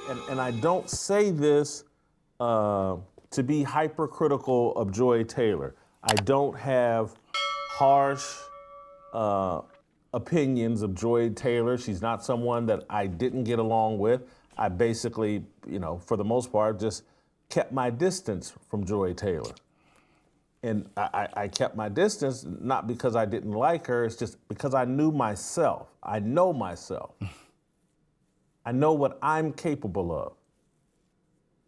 and I don't say this to be hypercritical of Joy Taylor. I don't have harsh opinions of Joy Taylor. She's not someone that I didn't get along with. I basically, for the most part, just kept my distance from Joy Taylor. And I kept my distance not because I didn't like her, it's just because I knew myself. I know myself. I know what I'm capable of.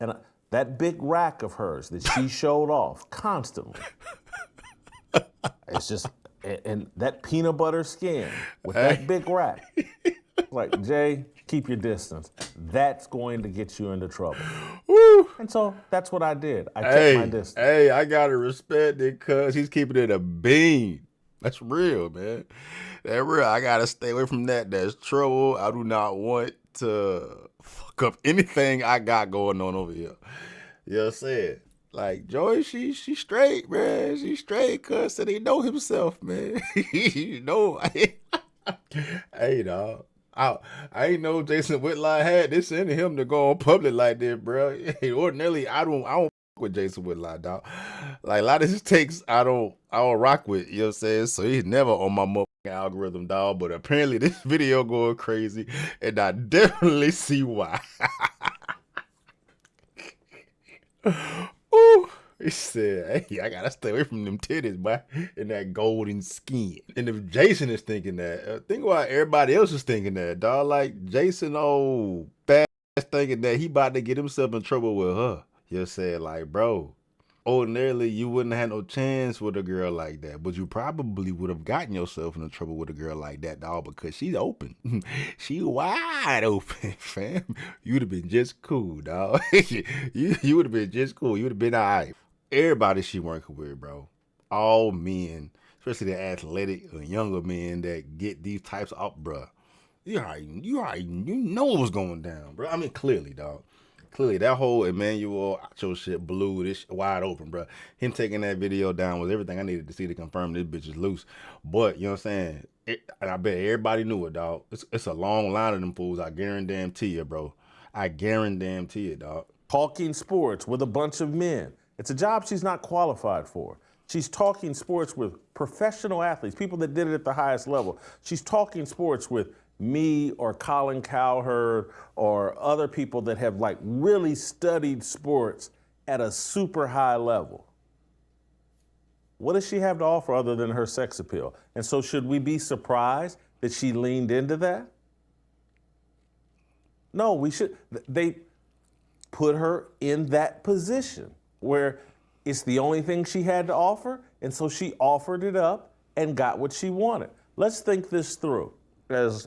And that big rack of hers that she showed off constantly, it's just, and that peanut butter skin with that big rack. Like, Jay, keep your distance. That's going to get you into trouble. Woo. And so that's what I did. I kept my distance. Hey, I gotta respect it because he's keeping it a bean. That's real, man. That real. I gotta stay away from that. That's trouble. I do not want to fuck up anything I got going on over here. You know what I'm saying? Like, Joy, she straight, man. She straight, cuz said he know himself, man. Hey, dog. I ain't know Jason Whitlock had this in him to go on public like this, bro. Ordinarily, I don't fuck with Jason Whitlock, dog. Like, a lot of his takes, I don't rock with, you know what I'm saying? So he's never on my motherfucking algorithm, dog. But apparently this video going crazy, and I definitely see why. Ooh. He said, hey, I gotta stay away from them titties, boy, and that golden skin. And if Jason is thinking that, think about everybody else is thinking that, dog. Like, Jason, bad thinking that he about to get himself in trouble with her. You said, like, bro, ordinarily you wouldn't have no chance with a girl like that, but you probably would have gotten yourself into trouble with a girl like that, dog, because she's open. She wide open, fam. You'd have been just cool, dog. you would have been just cool. You would have been all right. Everybody she working with, bro. All men, especially the athletic or younger men that get these types of, bro. You know what's going down, bro. I mean, clearly, dog. Clearly, that whole Emmanuel Acho shit blew this wide open, bro. Him taking that video down was everything I needed to see to confirm this bitch is loose. But, you know what I'm saying? And I bet everybody knew it, dog. It's a long line of them fools. I guarantee you, bro. I guarantee you, dog. Talking sports with a bunch of men. It's a job she's not qualified for. She's talking sports with professional athletes, people that did it at the highest level. She's talking sports with me or Colin Cowherd or other people that have like really studied sports at a super high level. What does she have to offer other than her sex appeal? And so should we be surprised that she leaned into that? No, we should. They put her in that position where it's the only thing she had to offer, and so she offered it up and got what she wanted. Let's think this through. As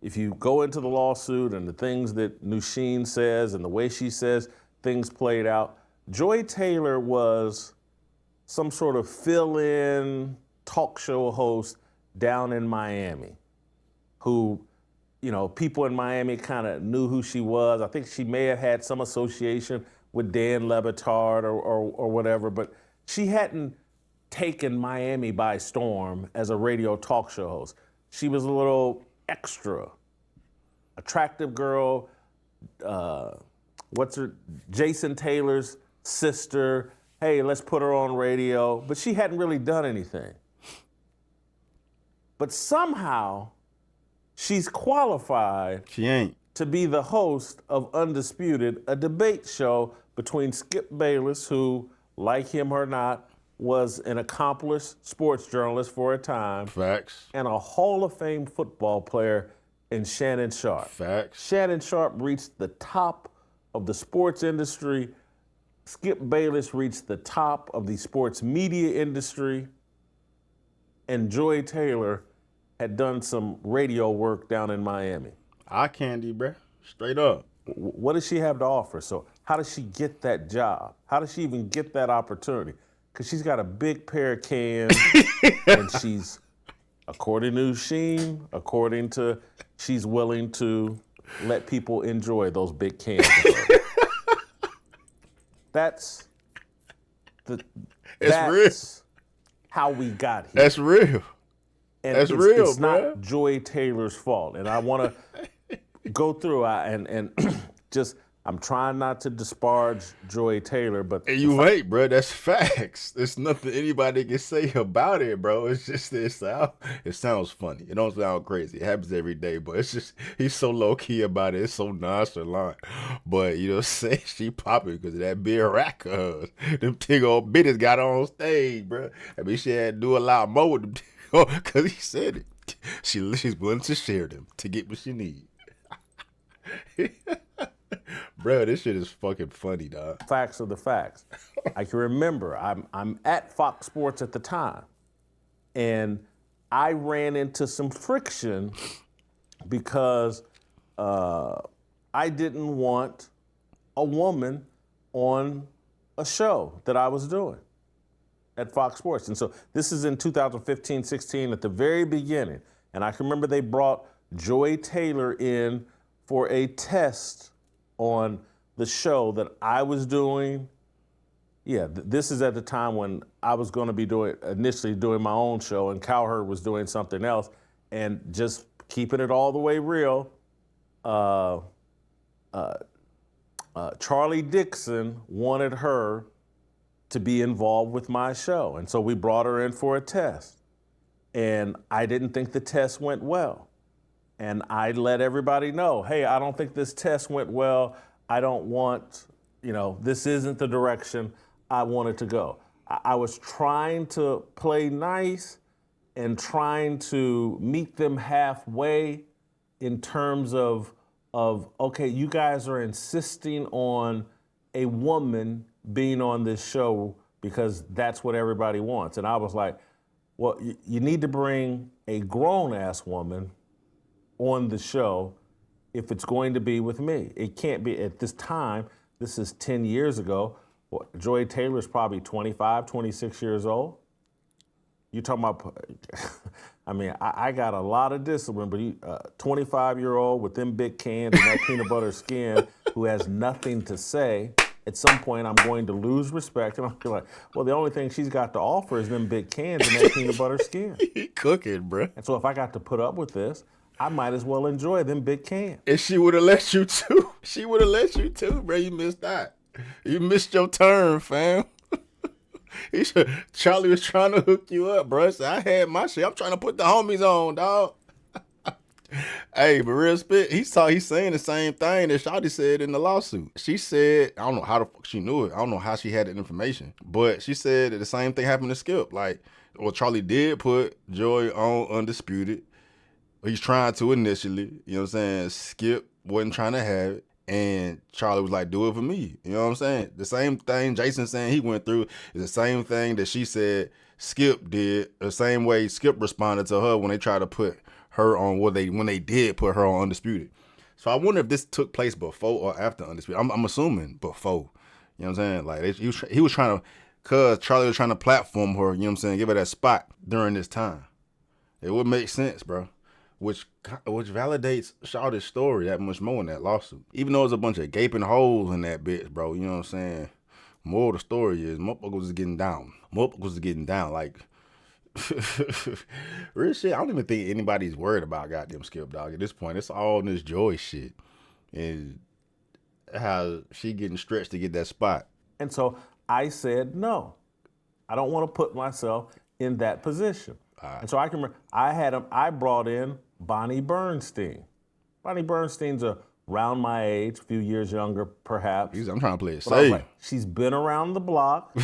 if you go into the lawsuit and the things that Nusheen says and the way she says things played out, Joy Taylor was some sort of fill-in talk show host down in Miami who, people in Miami kind of knew who she was. I think she may have had some association with Dan Le Batard or whatever, but she hadn't taken Miami by storm as a radio talk show host. She was a little extra, attractive girl, Jason Taylor's sister. Hey, let's put her on radio. But she hadn't really done anything. But somehow, she's qualified. She ain't. To be the host of Undisputed, a debate show between Skip Bayless, who, like him or not, was an accomplished sports journalist for a time. Facts. And a Hall of Fame football player in Shannon Sharpe. Facts. Shannon Sharpe reached the top of the sports industry. Skip Bayless reached the top of the sports media industry. And Joy Taylor had done some radio work down in Miami. Eye candy, bruh. Straight up. What does she have to offer? So how does she get that job? How does she even get that opportunity? Because she's got a big pair of cans, and she's, according to Sheen, she's willing to let people enjoy those big cans. That's real. How we got here. That's real. And That's real, it's not Joy Taylor's fault. And I want to, go through and just I'm trying not to disparage Joy Taylor, but And you ain't, bro. That's facts. There's nothing anybody can say about it, bro. It's just it sounds funny. It don't sound crazy. It happens every day, but it's just he's so low key about it. It's so nonchalant. But you know, say she popping because of that big rack of hers. Them big old bitches got her on stage, bro. I mean, she had to do a lot more with them because he said it. She's willing to share them to get what she needs. Bro, this shit is fucking funny, dog. facts are the facts. I can remember I'm at Fox Sports at the time, and I ran into some friction because I didn't want a woman on a show that I was doing at Fox Sports. And so this is in 2015, 16 at the very beginning. And I can remember they brought Joy Taylor in for a test on the show that I was doing. Yeah, this is at the time when I was going to be initially doing my own show, and Cowherd was doing something else. And just keeping it all the way real, Charlie Dixon wanted her to be involved with my show. And so we brought her in for a test. And I didn't think the test went well. And I let everybody know, hey, I don't think this test went well. I don't want, this isn't the direction I wanted to go. I was trying to play nice and trying to meet them halfway in terms of okay, you guys are insisting on a woman being on this show because that's what everybody wants. And I was like, well, you need to bring a grown-ass woman on the show if it's going to be with me. It can't be at this time. This is 10 years ago. Well, Joy Taylor's probably 25, 26 years old. You talking about, I mean, I got a lot of discipline, but 25-year-old with them big cans and that peanut butter skin who has nothing to say, at some point I'm going to lose respect and I'll be like, well, the only thing she's got to offer is them big cans and that peanut butter skin. He cooking, bro. And so if I got to put up with this, I might as well enjoy them big cans. And she would have let you too. She would have let you too, bro. You missed that. You missed your turn, fam. Charlie was trying to hook you up, bro. So I had my shit. I'm trying to put the homies on, dog. Hey, but real spit, he's saying the same thing that Shawty said in the lawsuit. She said, I don't know how the fuck she knew it. I don't know how she had that information. But she said that the same thing happened to Skip. Like, well, Charlie did put Joy on Undisputed. He's trying to initially, you know what I'm saying? Skip wasn't trying to have it. And Charlie was like, do it for me. You know what I'm saying? The same thing Jason saying he went through is the same thing that she said Skip did. The same way Skip responded to her when they tried to put her on when they did put her on Undisputed. So I wonder if this took place before or after Undisputed. I'm assuming before. You know what I'm saying? Like he was trying to, cause Charlie was trying to platform her, you know what I'm saying, give her that spot during this time. It would make sense, bro. Which validates Shawty's story that much more in that lawsuit. Even though there's a bunch of gaping holes in that bitch, bro, you know what I'm saying? More of the story is motherfuckers was getting down. Motherfuckers was getting down. Like, real shit, I don't even think anybody's worried about goddamn Skip, dog. At this point, it's all this Joy shit. And how she getting stretched to get that spot. And so I said, no, I don't want to put myself in that position. And so I can remember, I brought in Bonnie Bernstein. Bonnie Bernstein's around my age, a few years younger, perhaps. I'm trying to play it safe. Like, she's been around the block.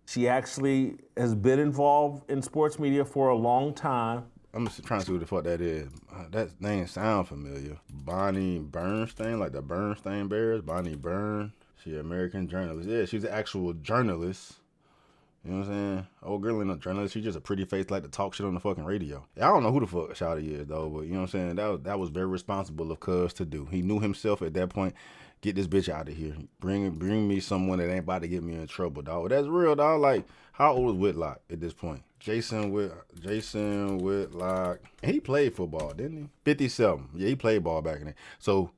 She actually has been involved in sports media for a long time. I'm just trying to see what the fuck that is. That name sound familiar. Bonnie Bernstein, like the Bernstein Bears. Bonnie Byrne. She an American journalist. Yeah, she's an actual journalist. You know what I'm saying? Old girl ain't no journalist. She's just a pretty face like to talk shit on the fucking radio. I don't know who the fuck Shawty is though, but you know what I'm saying? That was very responsible of Cuz to do. He knew himself at that point. Get this bitch out of here. Bring me someone that ain't about to get me in trouble, dog. That's real, dog. Like, how old is Whitlock at this point? Jason Whitlock. He played football, didn't he? 57. Yeah, he played ball back in there. So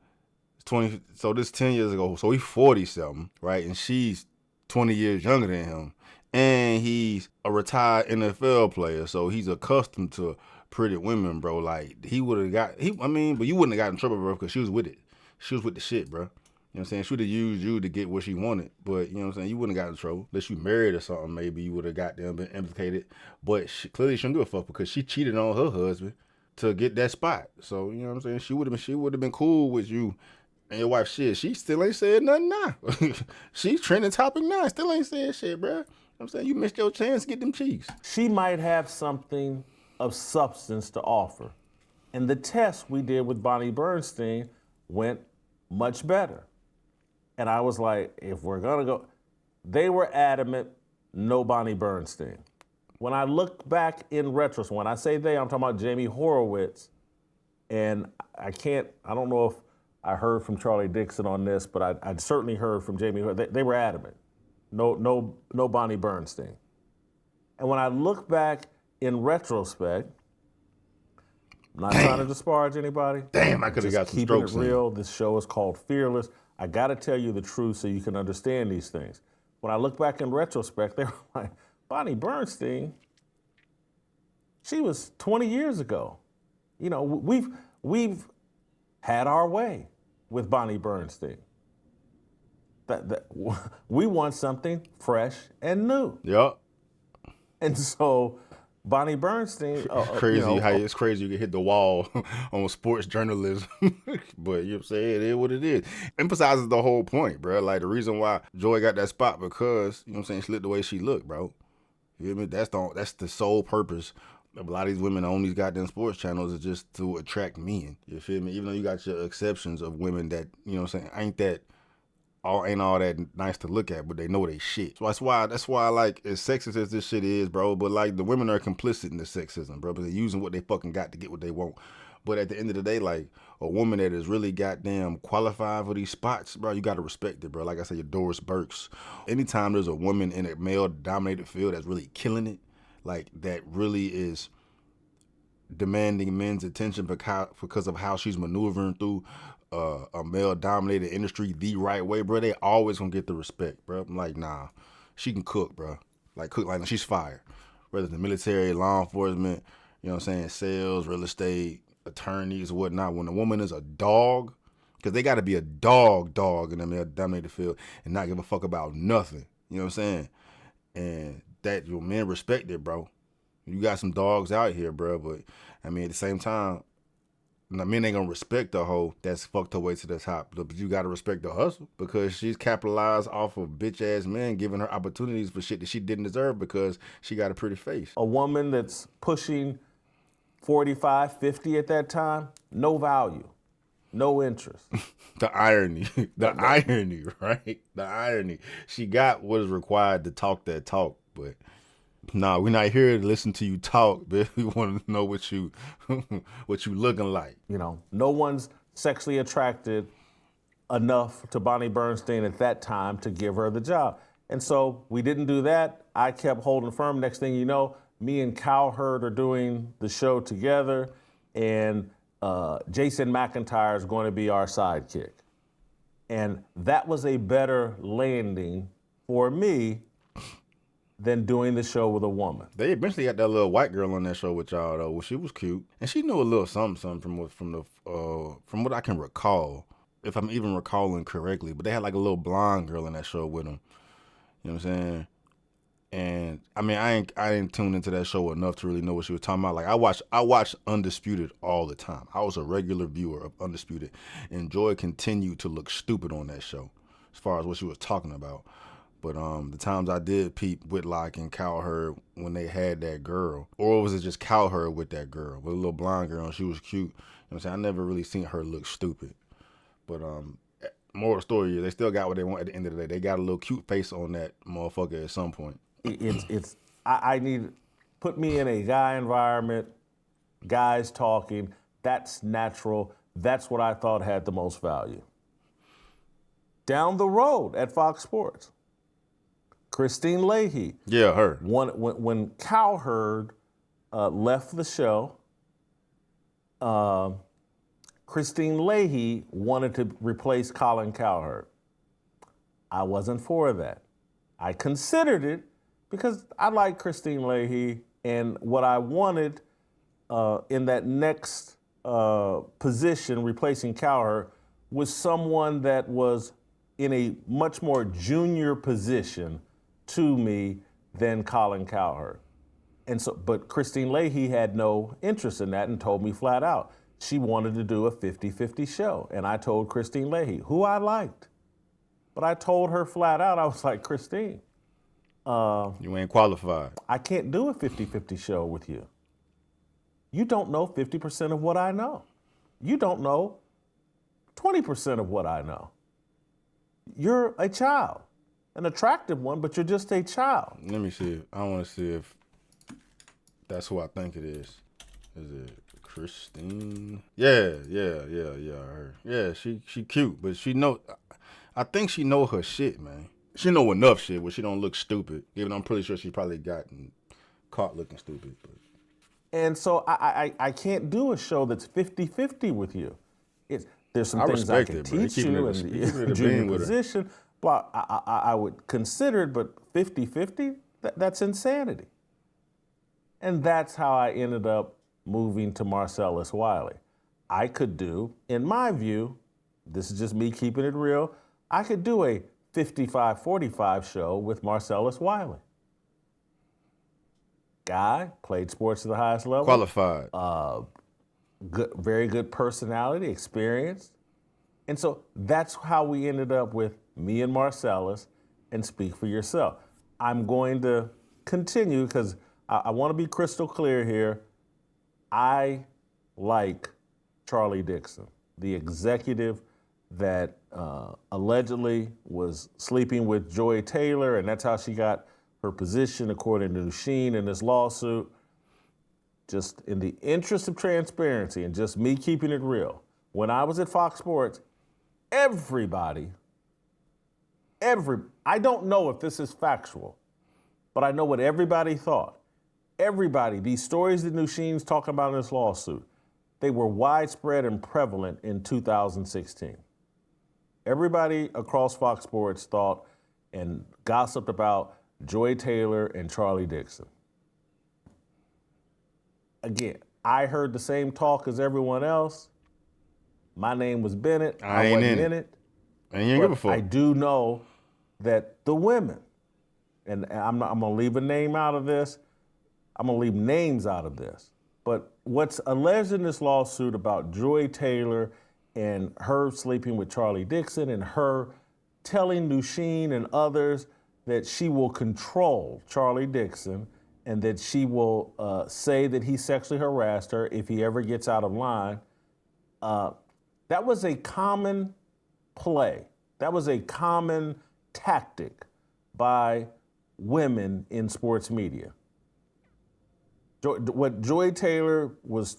this 10 years ago. So he's 40-something, right? And she's 20 years younger than him. And he's a retired NFL player, so he's accustomed to pretty women, bro. Like he would have got but you wouldn't have got in trouble, bro, because she was with it. She was with the shit, bro. You know what I'm saying? She would have used you to get what she wanted, but you know what I'm saying? You wouldn't have got in trouble. Unless you married or something, maybe you would have got them been implicated. But clearly she shouldn't give a fuck because she cheated on her husband to get that spot. So, you know what I'm saying? She would have been cool with you and your wife. Shit, she still ain't said nothing now. She's trending topic now. Still ain't said shit, bro. You know what I'm saying? You missed your chance to get them cheeks. She might have something of substance to offer. And the test we did with Bonnie Bernstein went much better. And I was like, if we're gonna go, they were adamant, no Bonnie Bernstein. When I look back in retrospect, when I say they, I'm talking about Jamie Horowitz, and I don't know if I heard from Charlie Dixon on this, but I certainly heard from Jamie Horowitz. They were adamant, no Bonnie Bernstein. And when I look back in retrospect, I'm not trying to disparage anybody. Damn, I could have got some strokes. Keeping it real. This show is called Fearless. I got to tell you the truth so you can understand these things. When I look back in retrospect, they were like, Bonnie Bernstein, she was 20 years ago. You know, we've had our way with Bonnie Bernstein. We want something fresh and new. Yup. And so Bonnie Bernstein, crazy how it's crazy you can hit the wall on sports journalism, but you know what I'm saying, it is what it is. Emphasizes the whole point, bro. Like the reason why Joy got that spot because you know what I'm saying, she looked the way she looked, bro. You hear me? That's the sole purpose of a lot of these women on these goddamn sports channels is just to attract men. You feel me? Even though you got your exceptions of women that you know what I'm saying ain't all that nice to look at, but they know they shit. So that's why like as sexist as this shit is, bro, but like the women are complicit in the sexism, bro, but they're using what they fucking got to get what they want. But at the end of the day, like a woman that is really goddamn qualified for these spots, bro, you gotta respect it, bro. Like I said, your Doris Burks. Anytime there's a woman in a male-dominated field that's really killing it, like that really is demanding men's attention because of how she's maneuvering through a male-dominated industry the right way, bro, they always gonna get the respect, bro. I'm like, nah, she can cook, bro. Like, cook like she's fire. Whether it's the military, law enforcement, you know what I'm saying, sales, real estate, attorneys, whatnot. When a woman is a dog, because they got to be a dog in the male-dominated field and not give a fuck about nothing. You know what I'm saying? And that your men respect it, bro. You got some dogs out here, bro, but I mean, at the same time, men ain't gonna respect the hoe that's fucked her way to the top, but you gotta respect the hustle because she's capitalized off of bitch ass men giving her opportunities for shit that she didn't deserve because she got a pretty face. A woman that's pushing 45, 50 at that time, no value, no interest. The irony, irony, right? The irony. She got what is required to talk that talk, but nah, we're not here to listen to you talk, bitch. We want to know what you looking like. You know, no one's sexually attracted enough to Bonnie Bernstein at that time to give her the job. And so we didn't do that. I kept holding firm. Next thing you know, me and Cowherd are doing the show together, and Jason McIntyre is going to be our sidekick. And that was a better landing for me than doing the show with a woman. They eventually got that little white girl on that show with y'all though. Well, she was cute, and she knew a little something from what I can recall, if I'm even recalling correctly. But they had like a little blonde girl in that show with them. You know what I'm saying? And I mean, I didn't tune into that show enough to really know what she was talking about. Like I watched Undisputed all the time. I was a regular viewer of Undisputed, and Joy continued to look stupid on that show, as far as what she was talking about. But the times I did peep Whitlock and Cowherd when they had that girl, or was it just Cowherd with that girl, with a little blonde girl, and she was cute. You know what I'm saying? I never really seen her look stupid. But moral story is they still got what they want at the end of the day. They got a little cute face on that motherfucker at some point. I need, put me in a guy environment, guys talking, that's natural. That's what I thought had the most value. Down the road at Fox Sports, Christine Leahy. Yeah, her. When Cowherd left the show, Christine Leahy wanted to replace Colin Cowherd. I wasn't for that. I considered it because I like Christine Leahy, and what I wanted in that next position, replacing Cowher, was someone that was in a much more junior position to me than Colin Cowherd. And so, but Christine Leahy had no interest in that and told me flat out she wanted to do a 50-50 show. And I told Christine Leahy, who I liked. But I told her flat out, I was like, Christine, you ain't qualified. I can't do a 50-50 show with you. You don't know 50% of what I know. You don't know 20% of what I know. You're a child, an attractive one, but you're just a child. Let me see. I want to see if that's who I think it is. Is it Christine? Yeah, her. Yeah, she cute, but I think she know her shit, man. She know enough shit where she don't look stupid. Even though I'm pretty sure she probably gotten caught looking stupid. But. And so I can't do a show that's 50-50 with you. There's some things I can teach you in the junior position. But I would consider it, but 50-50, that's insanity. And that's how I ended up moving to Marcellus Wiley. I could do, in my view, this is just me keeping it real, I could do a 55-45 show with Marcellus Wiley. Guy, played sports at the highest level. Qualified. Good, very good personality, experienced. And so that's how we ended up with me and Marcellus and Speak for Yourself. I'm going to continue because I want to be crystal clear here. I like Charlie Dixon, the executive that allegedly was sleeping with Joy Taylor, and that's how she got her position, according to Sheen in this lawsuit. Just in the interest of transparency and just me keeping it real, when I was at Fox Sports, everybody, I don't know if this is factual, but I know what everybody thought. Everybody, these stories that Nusheen's talking about in this lawsuit, they were widespread and prevalent in 2016. Everybody across Fox Sports thought and gossiped about Joy Taylor and Charlie Dixon. Again, I heard the same talk as everyone else. My name was Bennett. I wasn't in it. I ain't give a fuck. I do know that the women, and I'm going to leave a name out of this. I'm going to leave names out of this. But what's alleged in this lawsuit about Joy Taylor and her sleeping with Charlie Dixon and her telling Nusheen and others that she will control Charlie Dixon and that she will say that he sexually harassed her if he ever gets out of line, that was a common play. That was a common tactic by women in sports media. What Joy Taylor was,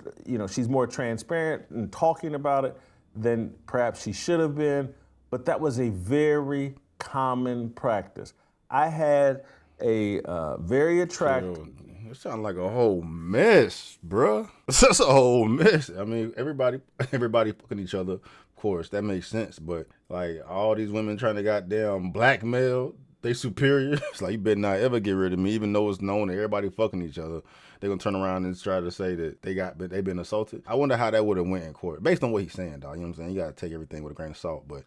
she's more transparent in talking about it than perhaps she should have been, but that was a very common practice. I had a very attractive... It sounds like a whole mess, bruh. It's just a whole mess. I mean, everybody fucking each other, of course, that makes sense, but like all these women trying to goddamn blackmail, they superior. It's like, you better not ever get rid of me, even though it's known that everybody fucking each other. They're gonna turn around and try to say that they've been assaulted. I wonder how that would have went in court, based on what he's saying, dog. You know what I'm saying? You gotta take everything with a grain of salt, but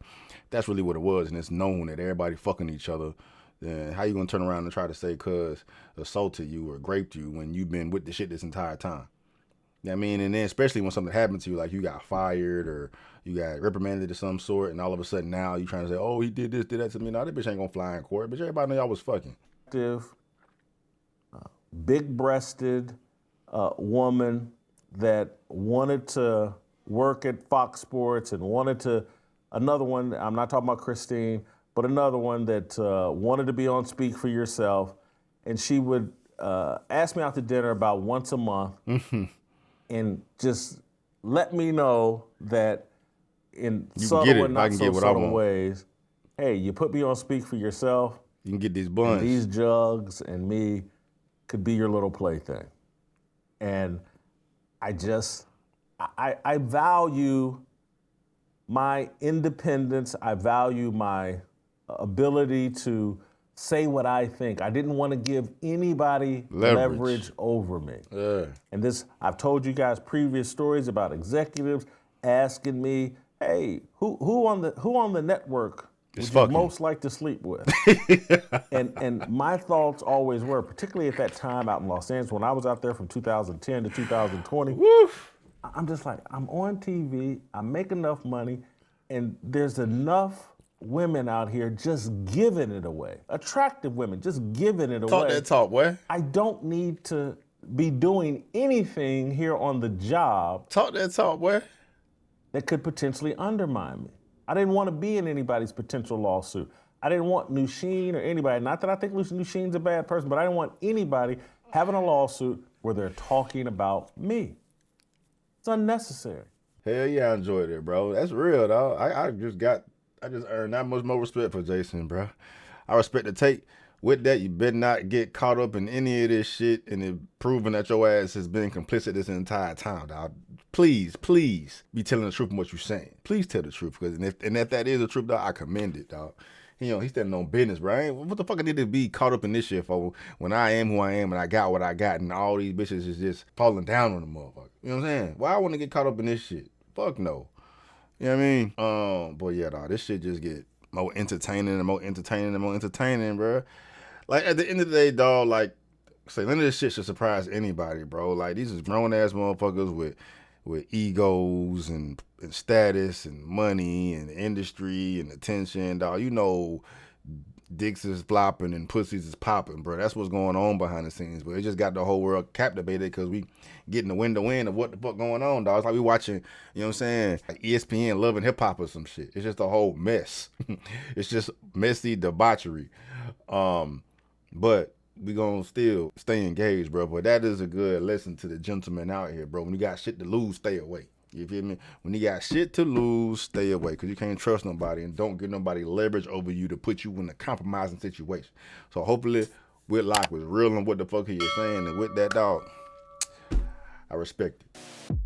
that's really what it was, and it's known that everybody fucking each other. Then how you gonna turn around and try to say cuz assaulted you or raped you when you've been with the shit this entire time? You know what I mean? And then especially when something happened to you, like you got fired or you got reprimanded of some sort, and all of a sudden now you trying to say, oh, he did this, did that to me. No, that bitch ain't gonna fly in court. But everybody know y'all was fucking. Big-breasted woman that wanted to work at Fox Sports and wanted to, another one, I'm not talking about Christine, but another one that wanted to be on Speak for Yourself. And she would ask me out to dinner about once a month and just let me know that in subtle and not so subtle ways, hey, you put me on Speak for Yourself. You can get these buns. These jugs and me could be your little plaything. And I value my independence. I value my ability to say what I think. I didn't want to give anybody Leverage. leverage over me. Yeah. And this, I've told you guys previous stories about executives asking me, hey, who on the network would you fucking. most like to sleep with? and my thoughts always were, particularly at that time out in Los Angeles, when I was out there from 2010 to 2020, Woof. I'm just like, I'm on TV, I make enough money, and there's enough women out here just giving it away. Attractive women, just giving it away. Talk that talk, boy. I don't need to be doing anything here on the job Talk that talk, boy. that could potentially undermine me. I didn't want to be in anybody's potential lawsuit. I didn't want Nusheen or anybody, not that I think Nusheen's a bad person, but I didn't want anybody having a lawsuit where they're talking about me. It's unnecessary. Hell yeah, I enjoyed it, bro. That's real, dog. I just earned that much more respect for Jason, bro. I respect the take. With that, you better not get caught up in any of this shit and it proving that your ass has been complicit this entire time, dog. Please be telling the truth in what you're saying. Please tell the truth, because if that is the truth, dog, I commend it, dog. You know, he's standing on business, right? What the fuck I need to be caught up in this shit for when I am who I am and I got what I got and all these bitches is just falling down on the motherfucker. You know what I'm saying? Why I want to get caught up in this shit? Fuck no. You know what I mean? But yeah, dog, this shit just get more entertaining and more entertaining and more entertaining, bro. Like, at the end of the day, dog, like, say, none of this shit should surprise anybody, bro. Like, these is grown-ass motherfuckers with egos and status and money and industry and attention, dog. You know, dicks is flopping and pussies is popping, bro. That's what's going on behind the scenes, but it just got the whole world captivated because we getting the wind of what the fuck going on, dog. It's like we watching, you know what I'm saying, like ESPN Love and Hip Hop or some shit. It's just a whole mess. It's just messy debauchery. But we gonna still stay engaged, bro. But that is a good lesson to the gentlemen out here, bro. When you got shit to lose, stay away. You feel me? When you got shit to lose, stay away, because you can't trust nobody and don't give nobody leverage over you to put you in a compromising situation. So hopefully Whitlock was real on what the fuck he was saying, and with that, dog, I respect it.